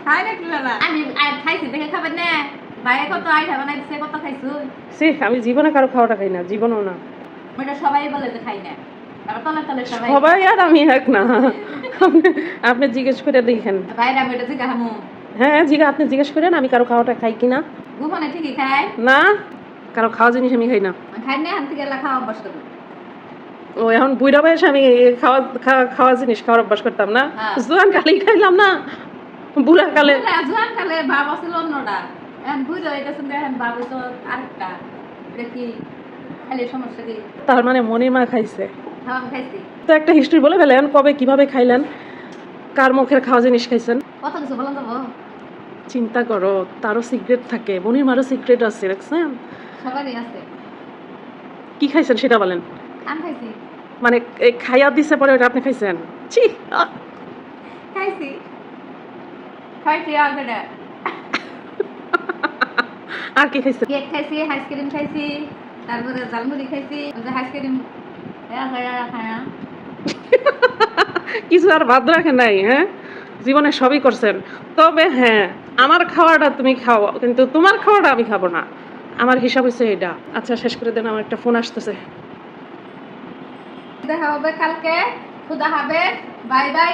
খাই না কিবেলা আমি খাইছি দেখে খাবেন না বাইরে কত আইটা বানাইছে কত খাইছো সি আমি জীবনে কারো খাওয়াটা খাই না, জীবনও না। এটা সবাই বলে যে খাই না, আবার তলে তলে সবাই সবাই আর আমি এক না। আপনি জিজ্ঞেস করে দেখেন। বাইরে আমি এটা জিজ্ঞাসা হামু হ্যাঁ আপনি জিজ্ঞেস করেন আমি কারো খাওয়াটা খাই কিনা। ঘুমানে ঠিকই খাই না, কারো খাওয়া জিনিস আমি খাই না। খাই না হান থেকে খাওয়া অভ্যাস করবো। ও এখন বুড়া বয়সে আমি খাওয়া জিনিস খাওয়ার অভ্যাস করতাম না, জোয়ান কালেই খাইলাম না, বুড়া কালে জোয়ান কালে ভাব আছিল অন্যটা, এখন বুঝে হইতেছেন এখন ভাব হইতো আরেকটা। এটা কি খালি সমস্যা কি? তার মানে মনিমা খাইছে। হ্যাঁ আমি খাইছি। তো একটা হিস্ট্রি বলে ফেলেন, কবে কিভাবে খাইলেন, কার মুখের খাওয়া জিনিস খাইছেন। কত কিছু বলেন যাবো, চিন্তা করো, তারও সিক্রেট থাকে, মনিমারও সিক্রেট আছে, দেখছেন? সবারই আছে। কি খাইছেন সেটা বলেন। আমি খাইছি। মানে খাইয়া দিছে পরে ওটা আপনি খাইছেন? ছি, খাইছি খাইছি আগেটা। আর কি খাইছেন? কেক খাইছি, আইসক্রিম খাইছি, তারপরে জালমুড়ি খাইছি, ওই যে আইসক্রিম খায় না। কিছু আর বাদ রাখেন নাই? হ্যাঁ, জীবনে সবই করছেন। তবে হ্যাঁ, আমার খাওয়াটা তুমি খাও, কিন্তু তোমার খাওয়াটা আমি খাবো না। আমার হিসাব হচ্ছে এটা। আচ্ছা শেষ করে দেন, আমার একটা ফোন আসতেছে। দেখা হবে কালকে। খুদা হাফেজ, বাই বাই।